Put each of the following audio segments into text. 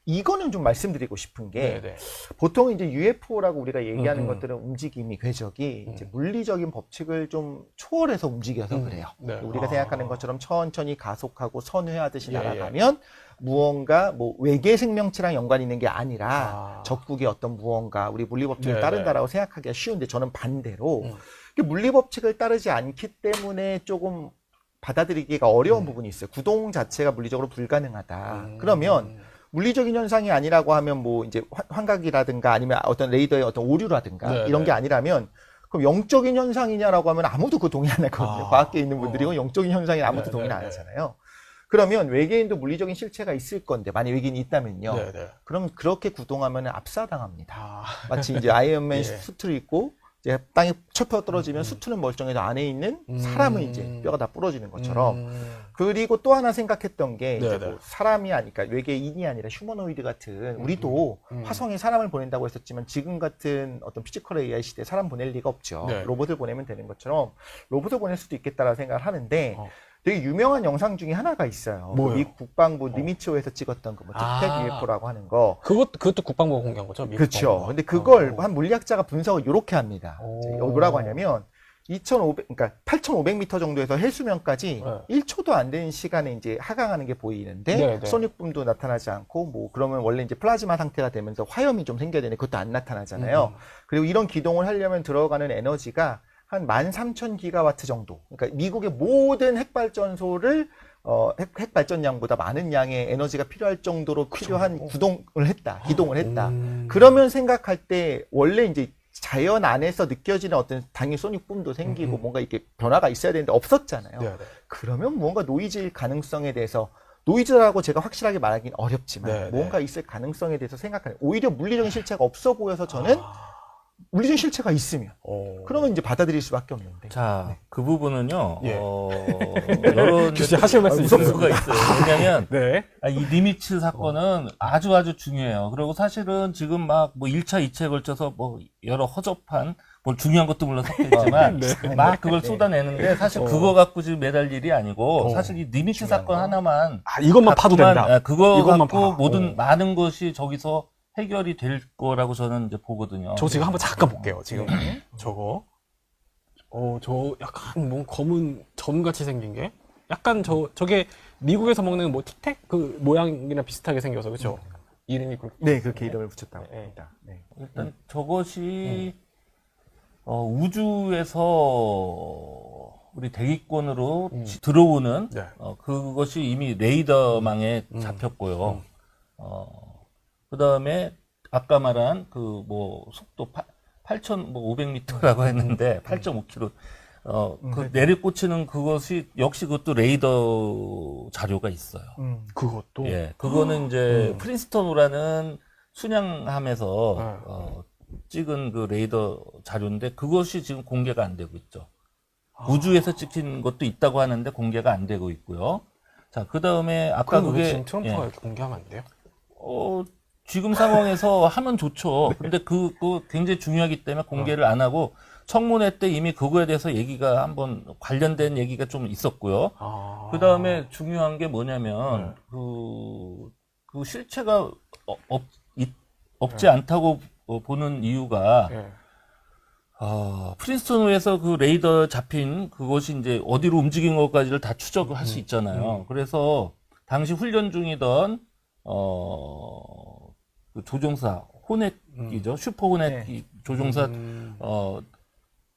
이거는 좀 말씀드리고 싶은 게 네네. 보통 이제 UFO라고 우리가 얘기하는 음. 것들은 움직임이 궤적이 이제 물리적인 법칙을 좀 초월해서 움직여서 그래요. 네. 우리가 생각하는 것처럼 천천히 가속하고 선회하듯이 예, 날아가면 무언가 뭐 외계 생명체랑 연관이 있는 게 아니라 적국의 어떤 무언가 우리 물리법칙을 네네. 따른다라고 생각하기가 쉬운데 저는 반대로 물리법칙을 따르지 않기 때문에 조금 받아들이기가 어려운 부분이 있어요. 구동 자체가 물리적으로 불가능하다. 그러면 물리적인 현상이 아니라고 하면 뭐 이제 환각이라든가 아니면 어떤 레이더의 어떤 오류라든가 네네. 이런 게 아니라면 그럼 영적인 현상이냐라고 하면 아무도 그 동의 안 하거든요. 과학계에 있는 분들이 영적인 현상이 아무도 동의 안 하잖아요. 그러면 외계인도 물리적인 실체가 있을 건데 만약 외계인이 있다면요. 네네. 그럼 그렇게 구동하면 압사당합니다. 아. 마치 이제 아이언맨 예. 수트를 입고 이제 땅에 철퍼 떨어지면 수트는 멀쩡해도 안에 있는 사람은 이제 뼈가 다 부러지는 것처럼. 그리고 또 하나 생각했던 게 이제 뭐 사람이 아니까 외계인이 아니라 휴머노이드 같은 우리도 화성에 사람을 보낸다고 했었지만 지금 같은 어떤 피지컬 AI 시대에 사람 보낼 리가 없죠. 네. 로봇을 보내면 되는 것처럼 로봇을 보낼 수도 있겠다라고 생각을 하는데 되게 유명한 영상 중에 하나가 있어요. 뭐요? 미국 국방부 니미츠호에서 찍었던 그뭐 틱택 UFO라고 하는 거. 그것도 국방부가 공개한 거죠? 미국 그렇죠. 국방부가. 근데 그걸 한 물리학자가 분석을 이렇게 합니다. 뭐라고 하냐면 8,500m 정도에서 해수면까지 네. 1초도 안 되는 시간에 이제 하강하는 게 보이는데 네, 네. 소닉붐도 나타나지 않고 뭐 그러면 원래 이제 플라즈마 상태가 되면서 화염이 좀 생겨야 되는데 그것도 안 나타나잖아요. 그리고 이런 기동을 하려면 들어가는 에너지가 한 13,000기가와트 정도. 그러니까 미국의 모든 핵발전소를 핵발전량보다 많은 양의 에너지가 필요할 정도로 필요한 기동을 했다. 그러면 생각할 때 원래 이제 자연 안에서 느껴지는 어떤 당연히 소닉붐도 생기고 뭔가 이렇게 변화가 있어야 되는데 없었잖아요. 네네. 그러면 뭔가 노이즈일 가능성에 대해서 노이즈라고 제가 확실하게 말하기는 어렵지만 네네. 뭔가 있을 가능성에 대해서 생각하는 오히려 물리적인 실체가 없어 보여서 저는 물리적인 실체가 있으면 그러면 이제 받아들일 수밖에 없는데. 자, 그 부분은요. 예. 여러 교수님 하실 말씀 무슨 있어요? 수가 있어요. 왜냐면 네. 이 니미츠 사건은 아주 중요해요. 그리고 사실은 지금 막 뭐 1차, 2차에 걸쳐서 뭐 여러 허접한 뭐 중요한 것도 물론 섞여 있지만 막 그걸 쏟아내는데 사실 그거 갖고 지금 매달 일이 아니고 사실 이 니미츠 사건 하나만 이것만 파도 된다. 그거 이것만 갖고 봐. 많은 것이 저기서 해결이 될 거라고 저는 이제 보거든요. 저 지금 한번 잠깐 볼게요. 지금 저거. 저 약간 뭐 검은 점같이 생긴 게 약간 저게 미국에서 먹는 뭐 틱택 그 모양이랑 비슷하게 생겨서 그렇죠? 이름이 네, 그렇게 이름을 붙였다고 네. 합니다. 네. 일단 저것이 우주에서 우리 대기권으로 들어오는 네. 그것이 이미 레이더망에 잡혔고요. 그 다음에 아까 말한 그 뭐 속도 8,500m라고 했는데 8.5km 그 내리꽂히는 그것이 역시 그것도 레이더 자료가 있어요. 그것도. 예, 그거는 이제 프린스턴이라는 순양함에서 찍은 그 레이더 자료인데 그것이 지금 공개가 안 되고 있죠. 우주에서 찍힌 것도 있다고 하는데 공개가 안 되고 있고요. 자, 그 다음에 아까 그럼 그게 지금 트럼프가 이렇게 공개하면 안 돼요? 지금 상황에서 하면 좋죠. 근데 그거 굉장히 중요하기 때문에 공개를 안 하고 청문회 때 이미 그거에 대해서 얘기가 한번 관련된 얘기가 좀 있었고요. 그 다음에 중요한 게 뭐냐면 그 실체가 없지 않다고 보는 이유가 프린스턴에서 그 레이더 잡힌 그것이 이제 어디로 움직인 것까지를 다 추적을 할 수 있잖아요. 그래서 당시 훈련 중이던 그 조종사 호넷이죠. 슈퍼 호넷 조종사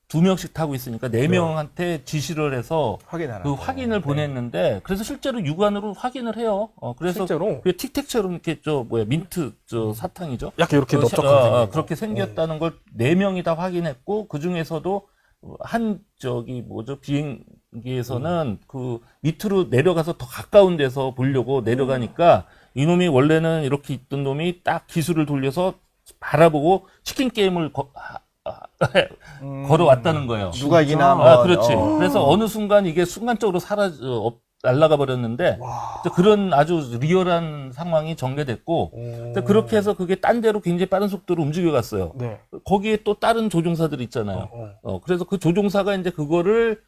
2명씩 타고 있으니까 4명한테 지시를 해서 그 확인을 보냈는데 그래서 실제로 육안으로 확인을 해요. 그래서 실제로? 그 틱택처럼 이렇게 민트 사탕이죠. 약간 이렇게 넓적한 그렇게 생겼다는 걸 4명이 다 확인했고 그 중에서도 한 비행기에서는 그 밑으로 내려가서 더 가까운 데서 보려고 내려가니까 이놈이 원래는 이렇게 있던 놈이 딱 기술을 돌려서 바라보고 치킨 게임을 걸어왔다는 거예요. 누가 이기나? 그렇지. 그래서 어느 순간 이게 순간적으로 날아가 버렸는데 그런 아주 리얼한 상황이 전개됐고 그렇게 해서 그게 딴 데로 굉장히 빠른 속도로 움직여갔어요. 네. 거기에 또 다른 조종사들이 있잖아요. 그래서 그 조종사가 이제 그거를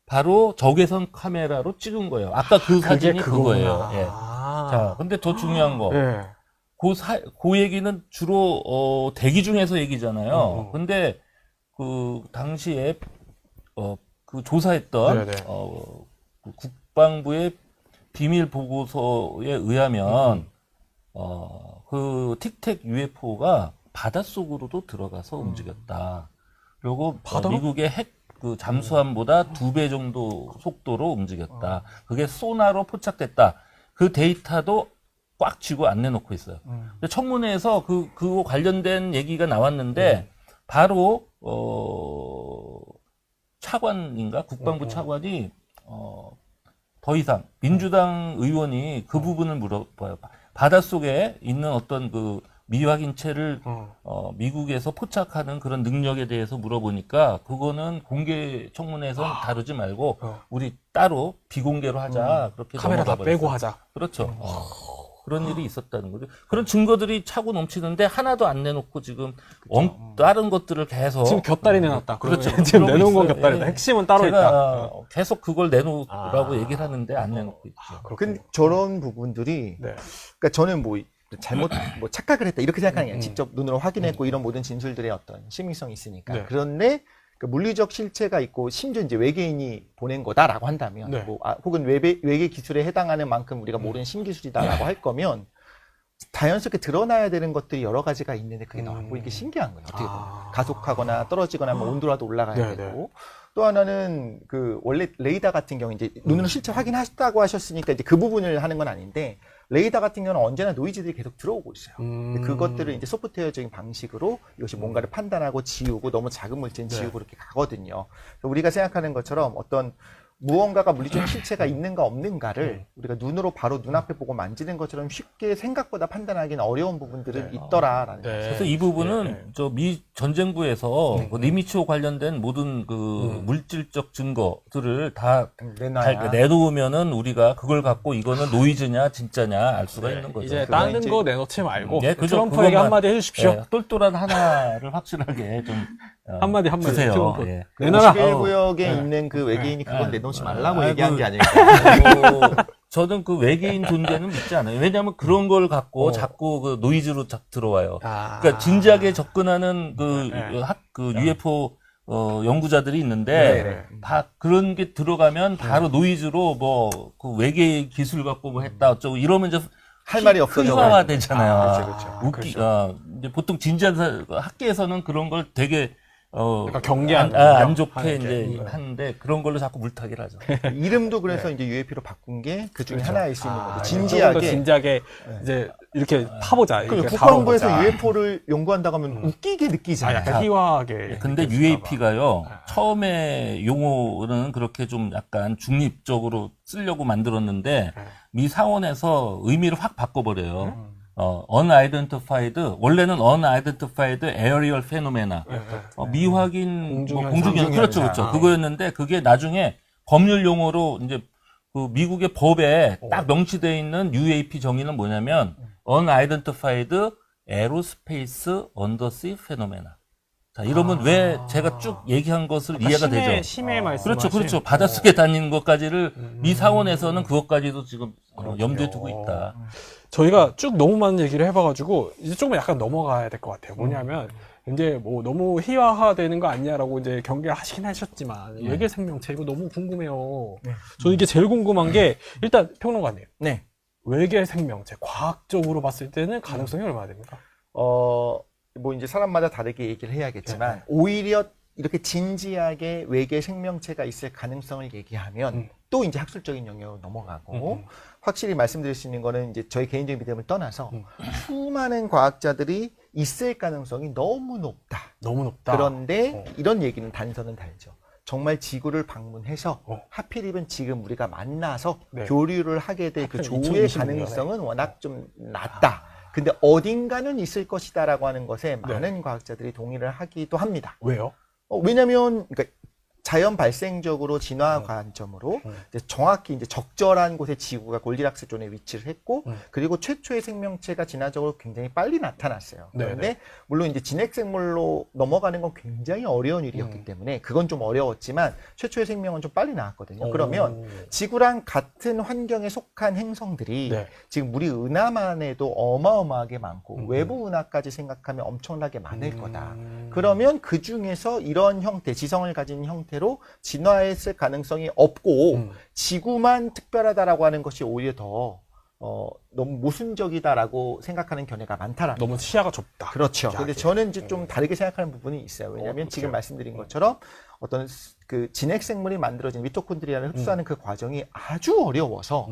바로 적외선 카메라로 찍은 거예요. 아까 그 사진이 그거예요. 예. 자, 근데 더 중요한 거. 그 얘기는 주로 대기 중에서 얘기잖아요. 근데 그 당시에 그 조사했던 네네. 그 국방부의 비밀 보고서에 의하면 그 틱택 UFO가 바닷속으로도 들어가서 움직였다. 그리고 바다로? 미국의 핵 그 잠수함보다 2배 정도 속도로 움직였다. 그게 소나로 포착됐다. 그 데이터도 꽉 쥐고 안 내놓고 있어요. 근데 청문회에서 그거 관련된 얘기가 나왔는데 바로 차관인가 국방부 차관이 더 이상 민주당 의원이 그 부분을 물어봐요. 바닷속에 있는 어떤 그 미확인체를 미국에서 포착하는 그런 능력에 대해서 물어보니까 그거는 공개 청문회에서 다루지 말고 우리 따로 비공개로 하자. 그렇게 카메라 다 넘어가 버렸어요. 빼고 하자. 그렇죠. 그런 일이 있었다는 거죠. 그런 증거들이 차고 넘치는데 하나도 안 내놓고 지금 다른 것들을 계속 지금 곁다리 내놨다. 그렇죠. 지금 그러고 내놓은 건 있어요. 곁다리다. 예. 핵심은 따로 제가 있다. 계속 그걸 내놓으라고 얘기를 하는데 안 내놓고 있죠. 근데 저런 부분들이 네. 그러니까 저는 뭐 잘못 뭐 착각을 했다 이렇게 생각하는 게 아니라 직접 눈으로 확인했고 이런 모든 진술들의 어떤 신빙성이 있으니까. 네. 그런데 그 물리적 실체가 있고 심지어 이제 외계인이 보낸 거다라고 한다면 네. 뭐 혹은 외계 기술에 해당하는 만큼 우리가 모르는 신기술이다라고 할 거면 자연스럽게 드러나야 되는 것들이 여러 가지가 있는데 그게 나와 보이는 게 신기한 거예요. 어떻게 보면 가속하거나 떨어지거나 뭐 온도라도 올라가야 네, 되고. 또 하나는 그 원래 레이더 같은 경우 이제 눈으로 실제 확인하셨다고 하셨으니까 이제 그 부분을 하는 건 아닌데 레이더 같은 경우는 언제나 노이즈들이 계속 들어오고 있어요. 근데 그것들을 이제 소프트웨어적인 방식으로 이것이 뭔가를 판단하고 지우고 너무 작은 물질은 지우고 이렇게 가거든요. 그래서 우리가 생각하는 것처럼 어떤 무언가가 물리적인 실체가 있는가 없는가를 우리가 눈으로 바로 눈앞에 보고 만지는 것처럼 쉽게 생각보다 판단하기는 어려운 부분들은 있더라라는 거죠. 그래서 이 부분은 저 미 전쟁부에서 그 니미츠호 관련된 모든 그 물질적 증거들을 다 내놓으면은 우리가 그걸 갖고 이거는 노이즈냐 진짜냐 알 수가 있는 거죠. 이제 그건 다른 이제- 거 내놓지 말고 예, 그죠. 트럼프에게 그것만- 한마디 해주십시오. 예, 똘똘한 하나를 확실하게 좀 한마디 주세요. 트럼프. 예. 내놔라. 51구역에 있는 그 외계인이 그건 내놓지 말라고 아이고. 얘기한 게 아닐까. 저는 그 외계인 존재는 믿지 않아요. 왜냐하면 그런 걸 갖고 자꾸 그 노이즈로 들어와요. 그러니까 진지하게 접근하는 그 UFO 연구자들이 있는데 다 그런 게 들어가면 바로 노이즈로 뭐 그 외계 기술 갖고 뭐 했다 어쩌고 이러면 이제 할 말이 없어져. 희화화 되잖아요. 그렇죠. 이제 보통 진지한 학계에서는 그런 걸 되게 그러니까 경계한 안 좋게 하는 게. 이제 하는데 그런 걸로 자꾸 물타기를 하죠. 이름도 그래서 이제 UAP로 바꾼 게 그 중에 하나일 수 있는 거죠. 조금 더 진지하게. 진지하게 이제 이렇게 파보자. 그 이렇게 국방부에서 다뤄보자. UFO를 연구한다고 하면 웃기게 느끼잖아요. 약간 희화하게. 근데 UAP가요, 처음에 용어는 그렇게 좀 약간 중립적으로 쓰려고 만들었는데, 미 상원에서 의미를 확 바꿔버려요. unidentified, 원래는 unidentified aerial phenomena, 미확인 공중현, 그렇죠, 그렇죠. 그거였는데, 그게 나중에 법률 용어로 이제 그 미국의 법에 딱 명시되어 있는 UAP 정의는 뭐냐면, unidentified aerospace undersea phenomena. 자, 이러면 왜 제가 쭉 얘기한 것을 이해가 되죠? 심해 말씀. 그렇죠, 그렇죠. 바닷속에 다니는 것까지를 미 상원에서는 그것까지도 지금 염두에 두고 있다. 저희가 쭉 너무 많은 얘기를 해봐가지고 이제 조금 약간 넘어가야 될 것 같아요. 뭐냐면 이제 뭐 너무 희화화되는 거 아니냐라고 이제 경계하시긴 하셨지만 외계 생명체 이거 너무 궁금해요. 저 이게 제일 궁금한 게 일단 평론가님, 네. 외계 생명체 과학적으로 봤을 때는 가능성이 얼마나 됩니까? 뭐 이제 사람마다 다르게 얘기를 해야겠지만 오히려 이렇게 진지하게 외계 생명체가 있을 가능성을 얘기하면 또 이제 학술적인 영역으로 넘어가고 확실히 말씀드릴 수 있는 거는 이제 저희 개인적인 믿음을 떠나서 수많은 과학자들이 있을 가능성이 너무 높다. 너무 높다. 그런데 이런 얘기는 단서는 달죠. 정말 지구를 방문해서 하필이면 지금 우리가 만나서 교류를 하게 될 그 하필 조우의 2026년에. 가능성은 워낙 좀 낮다. 근데 어딘가는 있을 것이다라고 하는 것에 많은 과학자들이 동의를 하기도 합니다. 왜요? 왜냐면 그러니까 자연 발생적으로 진화 관점으로 이제 정확히 이제 적절한 곳에 지구가 골디락스 존에 위치를 했고 그리고 최초의 생명체가 진화적으로 굉장히 빨리 나타났어요. 그런데 물론 이제 진핵생물로 넘어가는 건 굉장히 어려운 일이었기 때문에 그건 좀 어려웠지만 최초의 생명은 좀 빨리 나왔거든요. 그러면 지구랑 같은 환경에 속한 행성들이 네. 지금 우리 은하만 해도 어마어마하게 많고 외부 은하까지 생각하면 엄청나게 많을 거다. 그러면 그 중에서 이런 형태, 지성을 가진 형태로 진화했을 가능성이 없고 지구만 특별하다라고 하는 것이 오히려 더 너무 모순적이다라고 생각하는 견해가 많다라는 너무 시야가 좁다. 그렇죠. 야, 근데 저는 이제 좀 다르게 생각하는 부분이 있어요. 왜냐하면 지금 말씀드린 것처럼 어떤 그 진핵생물이 만들어진 미토콘드리아를 흡수하는 그 과정이 아주 어려워서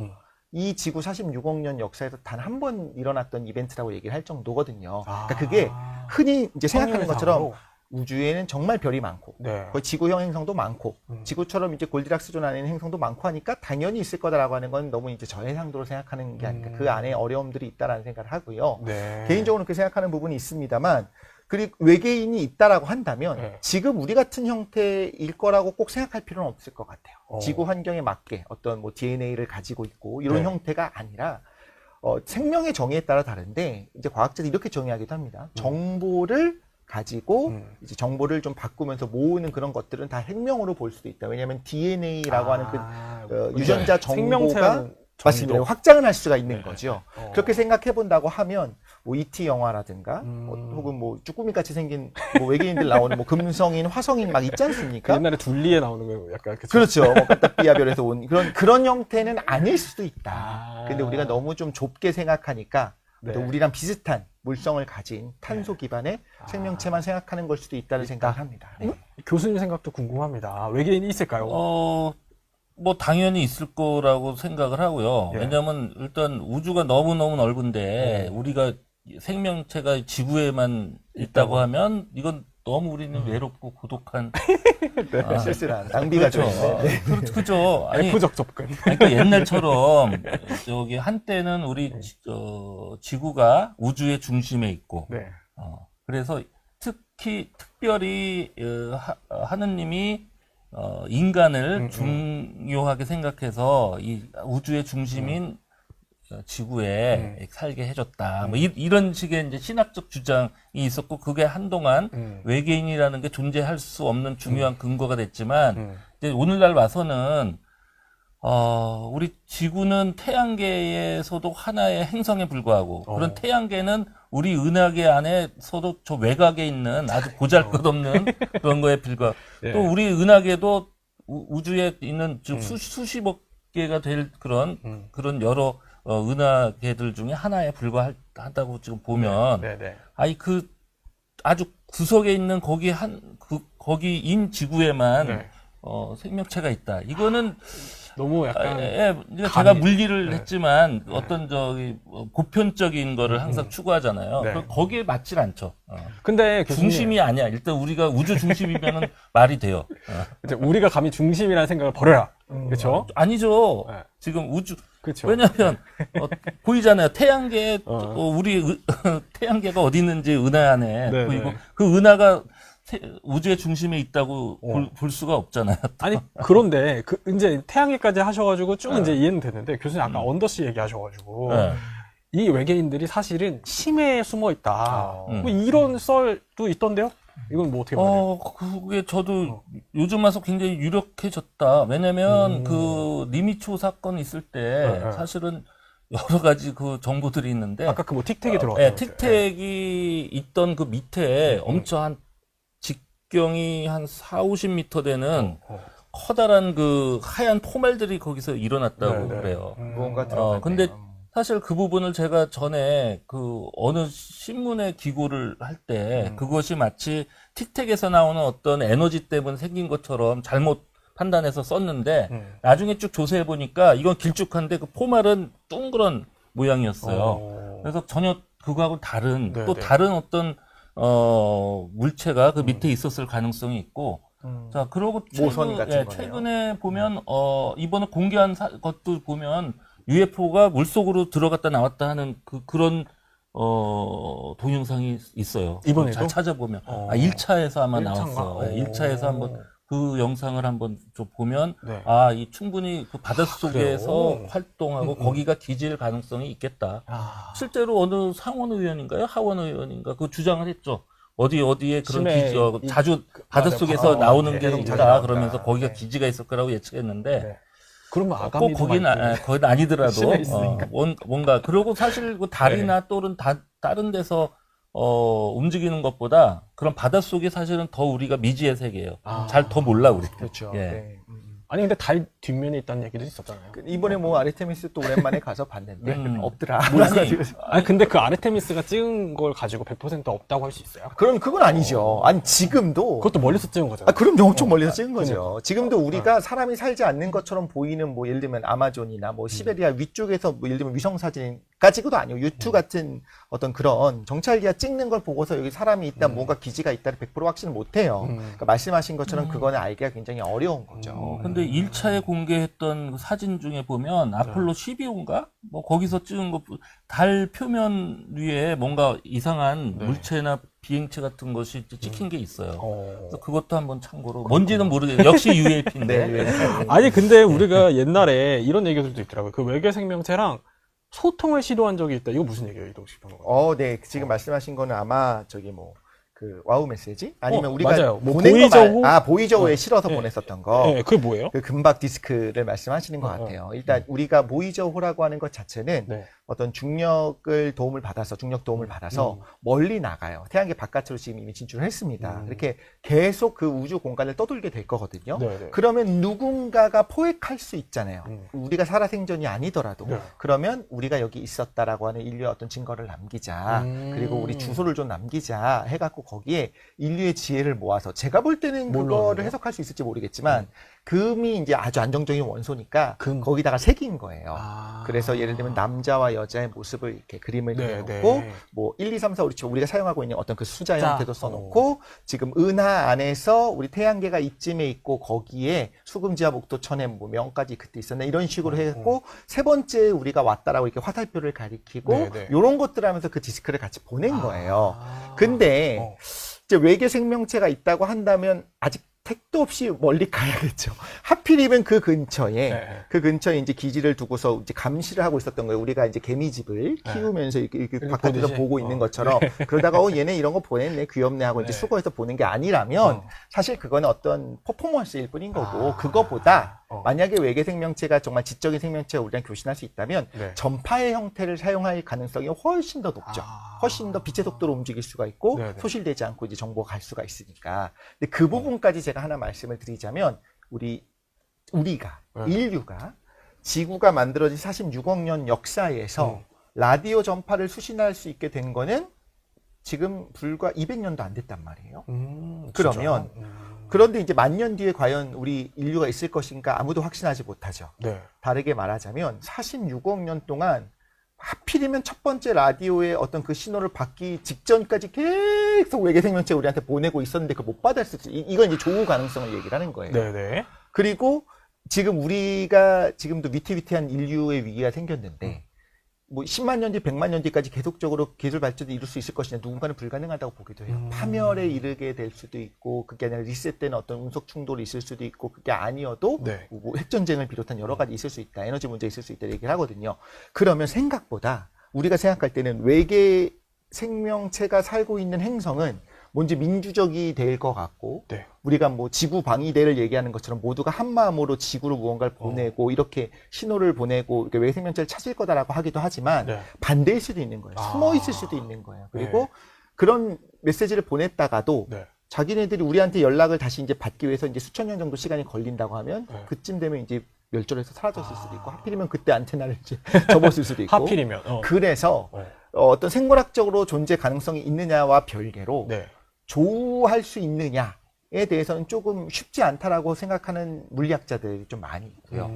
이 지구 46억 년 역사에서 단 한 번 일어났던 이벤트라고 얘기를 할 정도거든요. 그러니까 그게 흔히 이제 생각하는 것처럼 우주에는 정말 별이 많고 네. 거의 지구형 행성도 많고 지구처럼 이제 골디락스 존 안에 있는 행성도 많고 하니까 당연히 있을 거다라고 하는 건 너무 이제 저해상도로 생각하는 게 아닐까. 그 안에 어려움들이 있다라는 생각을 하고요. 네. 개인적으로 그렇게 생각하는 부분이 있습니다만 그리고 외계인이 있다라고 한다면 네. 지금 우리 같은 형태일 거라고 꼭 생각할 필요는 없을 것 같아요. 어. 지구 환경에 맞게 어떤 뭐 DNA를 가지고 있고 이런 네. 형태가 아니라 생명의 정의에 따라 다른데 이제 과학자들이 이렇게 정의하기도 합니다. 정보를 가지고 이제 정보를 좀 바꾸면서 모으는 그런 것들은 다 생명으로 볼 수도 있다. 왜냐하면 DNA라고 하는 그 유전자 정보가 생명체라는 맞습니다. 정의도. 확장을 할 수가 있는 거죠. 그렇게 생각해 본다고 하면 뭐 E.T. 영화라든가 혹은 뭐 쭈꾸미 같이 생긴 뭐 외계인들 나오는 뭐 금성인, 화성인 막 있지 그 않습니까? 옛날에 둘리에 나오는 거 약간 그렇죠. 뭐 까딱비아별에서 온 그런 형태는 아닐 수도 있다. 아. 근데 우리가 너무 좀 좁게 생각하니까 네. 또 우리랑 비슷한 물성을 가진 탄소 기반의 생명체만 생각하는 걸 수도 있다는 생각을 합니다. 네. 교수님 생각도 궁금합니다. 외계인이 있을까요? 뭐 당연히 있을 거라고 생각을 하고요. 예. 왜냐하면 일단 우주가 너무너무 넓은데 우리가 생명체가 지구에만 있다고 하면 이건 너무 우리는 외롭고 고독한 쓸쓸한 낭비가 좀 있네. 네. 그죠. 아니, F적 접근. 그러니까 옛날처럼 저기 한때는 우리 지구가 우주의 중심에 있고 네. 그래서 특별히 하느님이 인간을 중요하게 생각해서 이 우주의 중심인 지구에 살게 해줬다. 뭐 이런 식의 이제 신학적 주장이 있었고 그게 한동안 외계인이라는 게 존재할 수 없는 중요한 근거가 됐지만 이제 오늘날 와서는 우리 지구는 태양계에서도 하나의 행성에 불과하고 그런 태양계는 우리 은하계 안에서도 저 외곽에 있는 아주 보잘것없는 그런 거에 불과. 예. 또 우리 은하계도 우주에 있는 수십억 개가 될 그런 여러 은하계들 중에 하나에 불과하다고 지금 보면 네. 아니 그 아주 구석에 있는 거기인 지구에만 네. 생명체가 있다. 이거는 너무 약간 제가 물리를 했지만 어떤 보편적인 거를 항상 추구하잖아요. 네. 거기에 맞질 않죠. 근데 교수님, 중심이 아니야. 일단 우리가 우주 중심이면은 말이 돼요. 이제 우리가 감히 중심이라는 생각을 버려라. 그렇죠? 아니죠. 네. 지금 우주 그렇죠. 왜냐하면 보이잖아요. 태양계 우리 태양계가 어디 있는지 은하 안에 네, 보이고 네. 그 은하가 우주의 중심에 있다고 볼 수가 없잖아요. 아니 그런데 이제 태양계까지 하셔가지고 쭉 이제 이해는 되는데 교수님 아까 언더시 얘기하셔가지고 네. 이 외계인들이 사실은 심해에 숨어 있다. 음. 뭐 이런 썰도 있던데요? 이건 뭐 어떻게 보세요? 그게 저도 요즘 와서 굉장히 유력해졌다. 왜냐면 그 리미초 사건 있을 때 네. 사실은 여러 가지 그 정보들이 있는데 아까 그 뭐 틱택이 들어왔어요. 네, 틱택이 있던 그 밑에 엄청 한 직경이 한 4, 50m 되는 커다란 그 하얀 포말들이 거기서 일어났다고 네, 네. 그래요. 무언가 들어갔네요. 근데 사실 그 부분을 제가 전에 그 어느 신문에 기고를 할 때 그것이 마치 틱택에서 나오는 어떤 에너지 때문에 생긴 것처럼 잘못 판단해서 썼는데 나중에 쭉 조사해 보니까 이건 길쭉한데 그 포말은 둥그런 모양이었어요. 그래서 전혀 그거하고 다른 네, 또 네. 다른 어떤 물체가 그 밑에 있었을 가능성이 있고 자 그러고 모선 같은 거네요. 최근에 보면 이번에 공개한 것도 보면 UFO가 물속으로 들어갔다 나왔다 하는 그런 동영상이 있어요. 이번에도? 잘 찾아보면 1차에서 아마 1차인가? 나왔어. 1차에서 한번 그 영상을 한번 좀 보면 네. 이 충분히 그 바닷속에서 그래요? 활동하고 거기가 기질 가능성이 있겠다. 아, 실제로 어느 상원 의원인가요? 하원 의원인가 그 주장을 했죠. 어디에 그런 심해 자주 바닷속에서 맞아요. 나오는 게 계속 있다. 자주 나온다. 그러면서 거기가 네. 기지가 있을 거라고 예측했는데 네. 그러면 꼭 아가미도 거기는 아니더라도 심해 있으니까. 뭔가 그리고 사실 그 달이나 또는 다른 데서 움직이는 것보다 그런 바닷속이 사실은 더 우리가 미지의 세계예요. 잘 더 몰라 우리. 그렇죠. 예. 네. 아니 근데 달 뒷면에 있다는 얘기도 있었잖아요. 이번에 뭐 아르테미스 또 오랜만에 가서 봤는데 없더라. 아니 근데 그 아르테미스가 찍은 걸 가지고 100% 없다고 할 수 있어요? 그럼 그건 아니죠. 아니 지금도 그것도 멀리서 찍은 거잖아요. 그럼 엄청 멀리서 찍은 거죠. 지금도 우리가 사람이 살지 않는 것처럼 보이는 뭐 예를 들면 아마존이나 뭐 시베리아 위쪽에서 뭐 예를 들면 위성 사진까지도 아니고 유튜 같은 어떤 그런 정찰기가 찍는 걸 보고서 여기 사람이 있다, 뭔가 기지가 있다를 100% 확신을 못 해요. 그러니까 말씀하신 것처럼 그거는 알기가 굉장히 어려운 거죠. 근데 1차에 공개했던 그 사진 중에 보면 아폴로 12호인가? 뭐 거기서 찍은 거 달 표면 위에 뭔가 이상한 물체나 비행체 같은 것이 찍힌 게 있어요. 그래서 그것도 한번 참고로 뭔지는 모르겠어요. 역시 UAP인데. 네. 아니 근데 우리가 옛날에 이런 얘기들도 있더라고요. 그 외계 생명체랑 소통을 시도한 적이 있다. 이거 무슨 얘기예요, 이동식 평론가? 네. 지금 말씀하신 거는 아마 저기 뭐 그 와우 메시지 아니면 우리가 맞아요. 뭐 보낸 보이저우? 보이저우에 실어서 보냈었던 거. 네, 그게 뭐예요? 그 금박 디스크를 말씀하시는 것 같아요. 일단 우리가 보이저우라고 하는 것 자체는 네. 어떤 중력 도움을 받아서 멀리 나가요. 태양계 바깥으로 지금 이미 진출을 했습니다. 이렇게 계속 그 우주 공간을 떠돌게 될 거거든요. 네. 그러면 누군가가 포획할 수 있잖아요. 우리가 살아생전이 아니더라도. 네. 그러면 우리가 여기 있었다라고 하는 인류의 어떤 증거를 남기자. 그리고 우리 주소를 좀 남기자 해갖고 거기에 인류의 지혜를 모아서 제가 볼 때는 그거를 해석할 수 있을지 모르겠지만 금이 이제 아주 안정적인 원소니까 거기다가 새긴 거예요. 그래서 예를 들면 남자와 여자의 모습을 이렇게 그림을 그려놓고 뭐 1, 2, 3, 4, 5, 6, 우리가 사용하고 있는 어떤 그 숫자 형태도 써놓고 지금 은하 안에서 우리 태양계가 이쯤에 있고 거기에 수금지와 목도천에 뭐 명까지 그때 있었나 이런 식으로 해갖고 세 번째 우리가 왔다라고 이렇게 화살표를 가리키고 이런 것들 하면서 그 디스크를 같이 보낸 거예요. 근데 이제 외계 생명체가 있다고 한다면 아직 택도 없이 멀리 가야겠죠. 하필이면 그 근처에 이제 기지를 두고서 이제 감시를 하고 있었던 거예요. 우리가 이제 개미집을 키우면서 이렇게 바깥에서 보고 있는 것처럼 그러다가 얘네 이런 거 보냈네 귀엽네 하고 이제 수거해서 보는 게 아니라면 사실 그거는 어떤 퍼포먼스일 뿐인 거고 그거보다 만약에 외계 생명체가 정말 지적인 생명체가 우리랑 교신할 수 있다면 전파의 형태를 사용할 가능성이 훨씬 더 높죠. 훨씬 더 빛의 속도로 움직일 수가 있고 소실되지 않고 이제 정보가 갈 수가 있으니까. 근데 그 부분까지 제가 하나 말씀을 드리자면 우리가 인류가 지구가 만들어진 46억 년 역사에서 라디오 전파를 수신할 수 있게 된 거는 지금 불과 200년도 안 됐단 말이에요. 그러면 그런데 이제 10,000년 뒤에 과연 우리 인류가 있을 것인가 아무도 확신하지 못하죠. 다르게 말하자면 46억 년 동안 하필이면 첫 번째 라디오의 어떤 그 신호를 받기 직전까지 계속 외계 생명체 우리한테 보내고 있었는데 그걸 못 받았을 수 이건 이제 조우 가능성을 얘기를 하는 거예요. 그리고 지금 우리가 지금도 위태위태한 인류의 위기가 생겼는데 뭐 10만 년 뒤, 100만 년 뒤까지 계속적으로 기술 발전을 이룰 수 있을 것이냐 누군가는 불가능하다고 보기도 해요. 파멸에 이르게 될 수도 있고 그게 아니라 리셋되는 어떤 운석 충돌이 있을 수도 있고 그게 아니어도 뭐 핵전쟁을 비롯한 여러 가지 있을 수 있다. 에너지 문제 있을 수 있다 얘기를 하거든요. 그러면 생각보다 우리가 생각할 때는 외계 생명체가 살고 있는 행성은 뭔지 민주적이 될 것 같고 우리가 뭐 지구 방위대를 얘기하는 것처럼 모두가 한 마음으로 지구로 무언가를 보내고 이렇게 신호를 보내고 외계 생명체를 찾을 거다라고 하기도 하지만 반대일 수도 있는 거예요. 숨어 있을 수도 있는 거예요. 그리고 그런 메시지를 보냈다가도 자기네들이 우리한테 연락을 다시 이제 받기 위해서 이제 수천 년 정도 시간이 걸린다고 하면 그쯤 되면 이제 멸절해서 사라졌을 수도 있고 하필이면 그때 안테나를 이제 접었을 수도 있고 그래서 어떤 생물학적으로 존재 가능성이 있느냐와 별개로 조우할 수 있느냐에 대해서는 조금 쉽지 않다라고 생각하는 물리학자들이 좀 많이 있고요.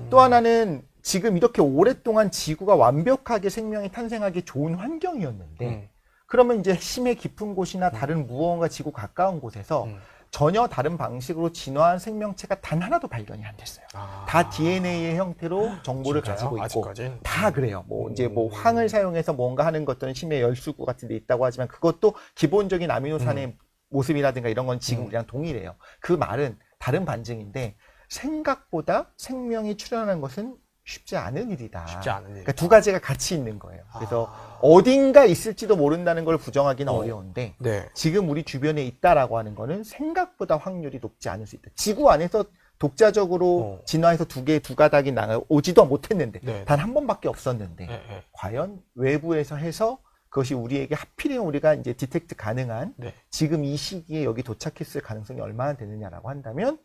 또 하나는 지금 이렇게 오랫동안 지구가 완벽하게 생명이 탄생하기 좋은 환경이었는데 그러면 이제 심해 깊은 곳이나 다른 무언가 지구 가까운 곳에서 전혀 다른 방식으로 진화한 생명체가 단 하나도 발견이 안 됐어요. 다 DNA의 형태로 정보를 가지고 있고 아직까진? 다 그래요. 뭐 이제 뭐 황을 사용해서 뭔가 하는 것들은 심해 열수구 같은 데 있다고 하지만 그것도 기본적인 아미노산의 모습이라든가 이런 건 지금 우리랑 동일해요. 그 말은 다른 반증인데 생각보다 생명이 출현하는 것은 쉽지 않은 일이다. 쉽지 않은 일. 그러니까 두 가지가 같이 있는 거예요. 그래서 어딘가 있을지도 모른다는 걸 부정하기는 어려운데 네. 지금 우리 주변에 있다라고 하는 거는 생각보다 확률이 높지 않을 수 있다. 지구 안에서 독자적으로 진화해서 두 가닥이 오지도 못했는데 네. 단 한 번밖에 없었는데 네, 네. 과연 외부에서 해서 그것이 우리에게 하필이면 우리가 이제 디텍트 가능한 네. 지금 이 시기에 여기 도착했을 가능성이 얼마나 되느냐라고 한다면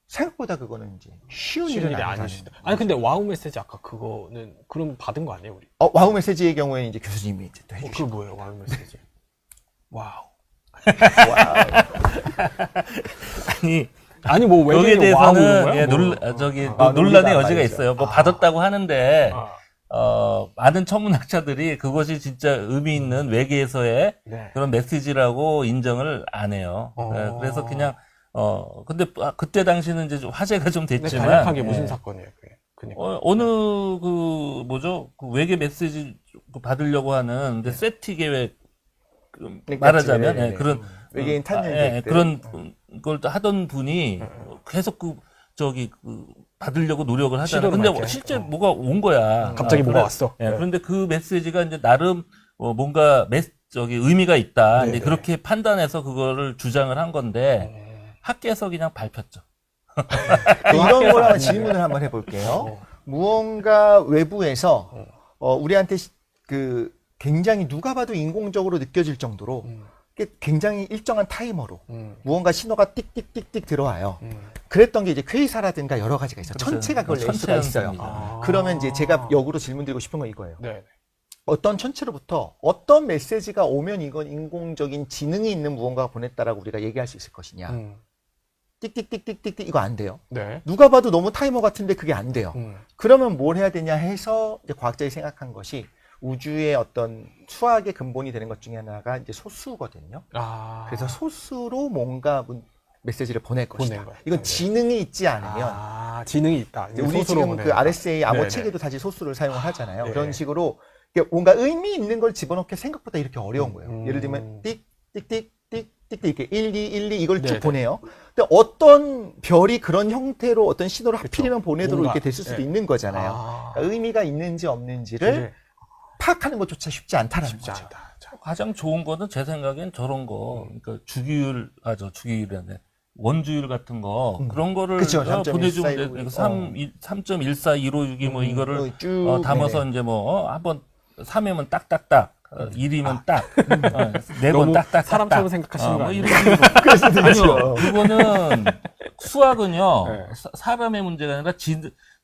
생각보다 그거는 이제 쉬운 쉬운 일은 일이 아니라는 아닐 수도. 아니 근데 와우 메시지 아까 그거는 그럼 받은 거 아니에요 우리? 와우 메시지의 경우에는 이제 교수님이 이제 또 그게 해주시고 뭐예요 와우 메시지? 와우. 아니, 뭐 왜 여기에 와우 이런 대해서는 거야? 예, 뭐. 논란의 논리가 여지가 많죠. 있어요. 뭐 받았다고 하는데 아. 많은 천문학자들이 그것이 진짜 의미 있는 외계에서의 네. 그런 메시지라고 인정을 안 해요. 예, 그래서 그냥 근데 그때 당시는 이제 좀 화제가 좀 근데 됐지만 간략하게 예. 무슨 사건이에요 그게? 그니까. 어느 그 뭐죠 그 외계 메시지 받으려고 하는 근데 세티 계획 말하자면 네, 예, 네. 그런 외계인 탄년 예, 계획들. 그런 걸 하던 분이 계속 받으려고 노력을 하잖아요. 시도를 근데 많이 실제 해. 뭐가 온 거야. 갑자기 뭐가 그래- 왔어. 예, 그런데 그 메시지가 이제 나름 뭔가 의미가 있다. 네, 이제 네. 그렇게 판단해서 그거를 주장을 한 건데 학계에서 그냥 밝혔죠. 이런 걸 한번 질문을 한번 해볼게요. 무언가 외부에서 우리한테 굉장히 누가 봐도 인공적으로 느껴질 정도로 굉장히 일정한 타이머로 무언가 신호가 띡띡띡띡 들어와요. 그랬던 게 이제 퀘이사라든가 여러 가지가 있어요. 그렇죠. 천체가 그걸 낼 천체 수가 있어요. 현상입니다. 그러면 이제 제가 역으로 질문드리고 싶은 건 이거예요. 네. 어떤 천체로부터 어떤 메시지가 오면 이건 인공적인 지능이 있는 무언가가 보냈다라고 우리가 얘기할 수 있을 것이냐. 띡띡띡띡띡 이거 안 돼요. 네. 누가 봐도 너무 타이머 같은데 그게 안 돼요. 그러면 뭘 해야 되냐 해서 이제 과학자들이 생각한 것이 우주의 어떤 수학의 근본이 되는 것 중에 하나가 이제 소수거든요. 아. 그래서 소수로 뭔가 메시지를 보낼 것이다. 보낸 거예요. 이건 네. 지능이 있지 않으면 지능이 있다. 이제 우리 지금 그 RSA 암호 네네. 체계도 다시 소수를 사용을 하잖아요. 네. 그런 식으로 뭔가 의미 있는 걸 집어넣기 생각보다 이렇게 어려운 거예요. 예를 들면 띡띡띡 이렇게 1, 2, 1, 2 이걸 쭉 네네. 보내요. 근데 어떤 별이 그런 형태로 어떤 신호를 하필이면 보내도록 뭔가, 이렇게 됐을 수도 네. 있는 거잖아요. 아. 그러니까 의미가 있는지 없는지를 파악하는 것조차 쉽지 않다는 쉽지 거죠. 않다. 자, 가장 좋은 거는 제 생각엔 저런 거, 그러니까 주기율이라네. 원주율 같은 거, 그런 거를 그쵸, 보내주면 3.1415 돼. 3.14156이 뭐 이거를 쭉 담아서 네네. 이제 한번 3이면 딱딱딱, 1이면 딱, 4번 너무 딱딱. 사람처럼 생각하시는 거 뭐 아니에요? 이런 식으로. 그럴 수도 아니요, 있죠. 그거는 수학은요, 네. 사람의 문제가 아니라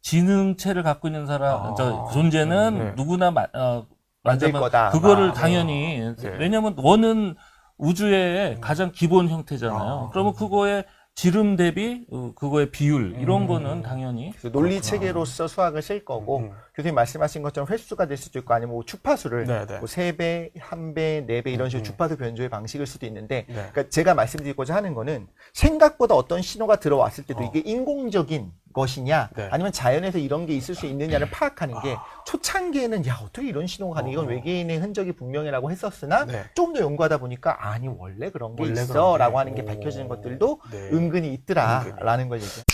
지능체를 갖고 있는 아. 존재는 네. 누구나 만들 맞으면 거다. 그거를 아, 당연히 네. 왜냐면 원은 우주의 가장 기본 형태잖아요. 그러면 그거의 지름 대비 그거의 비율 이런 거는 당연히 그래서 논리 체계로서 수학을 쓸 거고 교수님 말씀하신 것처럼 횟수가 될 수도 있고 아니면 뭐 주파수를 네네. 뭐 3배, 1배, 4배 이런 식으로 주파수 변조의 방식일 수도 있는데 네. 그러니까 제가 말씀드리고자 하는 거는 생각보다 어떤 신호가 들어왔을 때도 이게 인공적인 것이냐 네. 아니면 자연에서 이런 게 있을 수 있느냐를 파악하는 게 초창기에는 야 어떻게 이런 신호가 가니 이건 외계인의 흔적이 분명이라고 했었으나 네. 조금 더 연구하다 보니까 아니 원래 그런 게 원래 있어 그런 게. 라고 하는 게 오. 밝혀지는 것들도 네. 은근히 있더라라는 걸 얘기해요.